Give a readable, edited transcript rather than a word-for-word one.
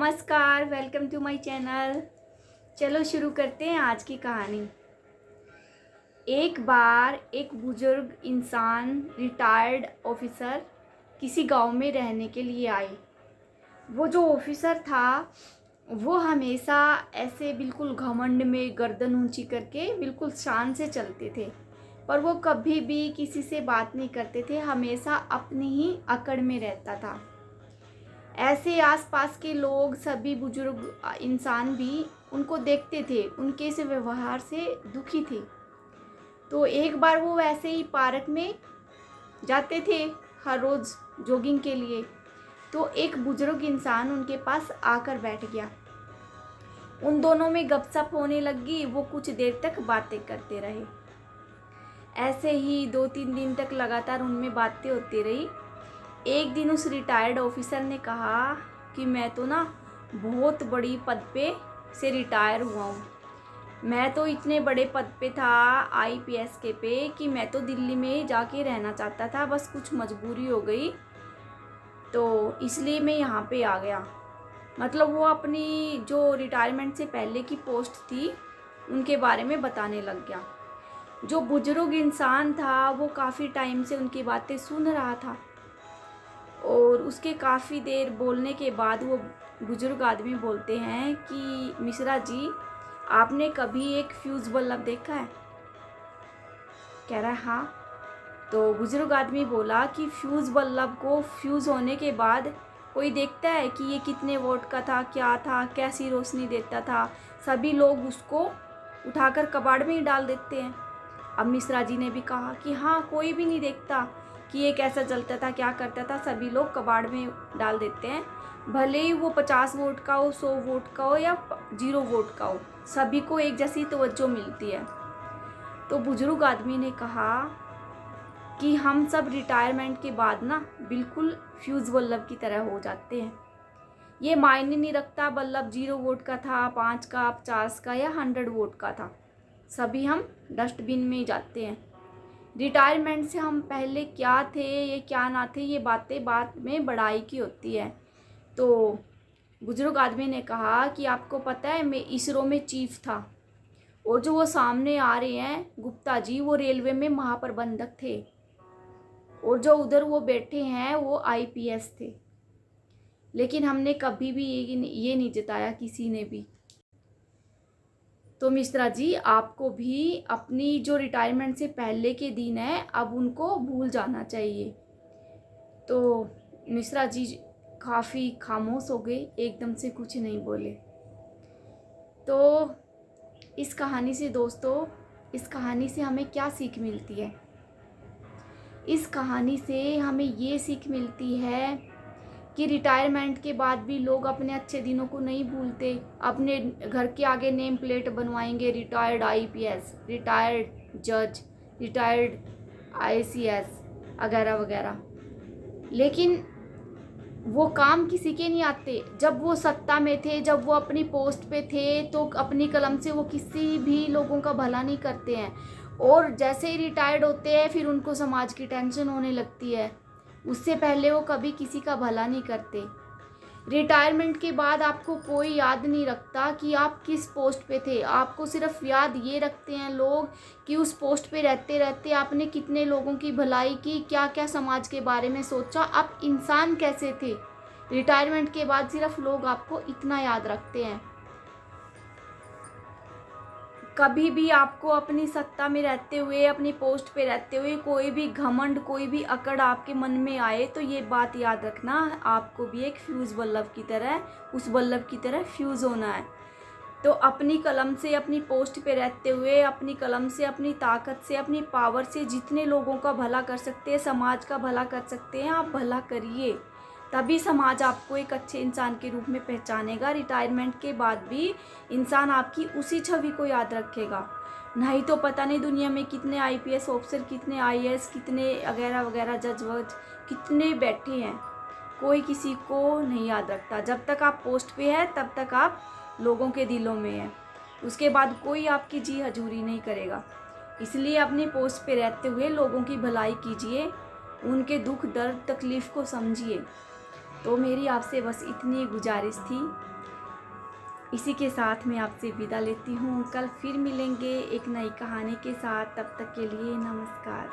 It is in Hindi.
नमस्कार, वेलकम टू माय चैनल। चलो शुरू करते हैं आज की कहानी। एक बार एक बुजुर्ग इंसान रिटायर्ड ऑफिसर किसी गांव में रहने के लिए आए। वो जो ऑफिसर था वो हमेशा ऐसे बिल्कुल घमंड में गर्दन ऊंची करके बिल्कुल शान से चलते थे, पर वो कभी भी किसी से बात नहीं करते थे, हमेशा अपनी ही अकड़ में रहता था। ऐसे आसपास के लोग, सभी बुजुर्ग इंसान भी उनको देखते थे, उनके इस व्यवहार से दुखी थे। तो एक बार वो वैसे ही पार्क में जाते थे हर रोज़ जॉगिंग के लिए। तो एक बुजुर्ग इंसान उनके पास आकर बैठ गया। उन दोनों में गपशप होने लगी। वो कुछ देर तक बातें करते रहे। ऐसे ही 2-3 दिन तक लगातार उनमें बातें होती रही। एक दिन उस रिटायर्ड ऑफिसर ने कहा कि मैं तो ना बहुत बड़ी पद पे से रिटायर हुआ हूँ। मैं तो इतने बड़े पद पे था आईपीएस के पे कि मैं तो दिल्ली में जाके रहना चाहता था, बस कुछ मजबूरी हो गई तो इसलिए मैं यहाँ पे आ गया। मतलब वो अपनी जो रिटायरमेंट से पहले की पोस्ट थी उनके बारे में बताने लग गया। जो बुजुर्ग इंसान था वो काफ़ी टाइम से उनकी बातें सुन रहा था और उसके काफ़ी देर बोलने के बाद वो बुजुर्ग आदमी बोलते हैं कि मिश्रा जी, आपने कभी एक फ्यूज़ बल्ब देखा है? कह रहा है हाँ। तो बुजुर्ग आदमी बोला कि फ्यूज़ बल्ब को फ्यूज़ होने के बाद कोई देखता है कि ये कितने वोल्ट का था, क्या था, कैसी रोशनी देता था? सभी लोग उसको उठाकर कबाड़ में ही डाल देते हैं। अब मिश्रा जी ने भी कहा कि हाँ, कोई भी नहीं देखता कि ये कैसा जलता था, क्या करता था, सभी लोग कबाड़ में डाल देते हैं। भले ही वो 50 वोल्ट का हो, 100 वोल्ट का हो या 0 वोल्ट का हो, सभी को एक जैसी तवज्जो मिलती है। तो बुजुर्ग आदमी ने कहा कि हम सब रिटायरमेंट के बाद ना बिल्कुल फ्यूज़ बल्ब की तरह हो जाते हैं। ये मायने नहीं रखता बल्ब 0 वोल्ट का था, 5 का, 50 का या 100 वोल्ट का था, सभी हम डस्टबिन में जाते हैं। रिटायरमेंट से हम पहले क्या थे, ये क्या ना थे, ये बातें बाद में बड़ाई की होती है। तो बुजुर्ग आदमी ने कहा कि आपको पता है मैं इसरो में चीफ था और जो वो सामने आ रहे हैं गुप्ता जी, वो रेलवे में महाप्रबंधक थे और जो उधर वो बैठे हैं वो आईपीएस थे। लेकिन हमने कभी भी ये नहीं जताया किसी ने भी। तो मिश्रा जी, आपको भी अपनी जो रिटायरमेंट से पहले के दिन है अब उनको भूल जाना चाहिए। तो मिश्रा जी काफ़ी खामोश हो गए, एकदम से कुछ नहीं बोले। तो इस कहानी से दोस्तों, इस कहानी से हमें क्या सीख मिलती है? इस कहानी से हमें ये सीख मिलती है कि रिटायरमेंट के बाद भी लोग अपने अच्छे दिनों को नहीं भूलते। अपने घर के आगे नेम प्लेट बनवाएंगे, रिटायर्ड आईपीएस, रिटायर्ड जज, रिटायर्ड आईसीएस वगैरह वगैरह। लेकिन वो काम किसी के नहीं आते। जब वो सत्ता में थे, जब वो अपनी पोस्ट पे थे, तो अपनी कलम से वो किसी भी लोगों का भला नहीं करते हैं। और जैसे ही रिटायर्ड होते हैं फिर उनको समाज की टेंशन होने लगती है। उससे पहले वो कभी किसी का भला नहीं करते। रिटायरमेंट के बाद आपको कोई याद नहीं रखता कि आप किस पोस्ट पे थे। आपको सिर्फ याद ये रखते हैं लोग कि उस पोस्ट पे रहते रहते आपने कितने लोगों की भलाई की, क्या क्या समाज के बारे में सोचा, आप इंसान कैसे थे। रिटायरमेंट के बाद सिर्फ लोग आपको इतना याद रखते हैं। कभी भी आपको अपनी सत्ता में रहते हुए, अपनी पोस्ट पे रहते हुए कोई भी घमंड, कोई भी अकड़ आपके मन में आए तो ये बात याद रखना, आपको भी एक फ्यूज़ बल्ब की तरह, उस बल्ब की तरह फ्यूज़ होना है। तो अपनी कलम से, अपनी पोस्ट पे रहते हुए, अपनी कलम से, अपनी ताकत से, अपनी पावर से जितने लोगों का भला कर सकते हैं, समाज का भला कर सकते हैं, आप भला करिए। तभी समाज आपको एक अच्छे इंसान के रूप में पहचानेगा। रिटायरमेंट के बाद भी इंसान आपकी उसी छवि को याद रखेगा। नहीं तो पता नहीं दुनिया में कितने आईपीएस ऑफिसर, कितने आईएएस, कितने वगैरह वगैरह जज वज कितने बैठे हैं, कोई किसी को नहीं याद रखता। जब तक आप पोस्ट पे है तब तक आप लोगों के दिलों में है, उसके बाद कोई आपकी जी हजूरी नहीं करेगा। इसलिए अपनी पोस्ट पे रहते हुए लोगों की भलाई कीजिए, उनके दुख दर्द तकलीफ़ को समझिए। तो मेरी आपसे बस इतनी गुजारिश थी। इसी के साथ मैं आपसे विदा लेती हूँ। कल फिर मिलेंगे एक नई कहानी के साथ। तब तक के लिए नमस्कार।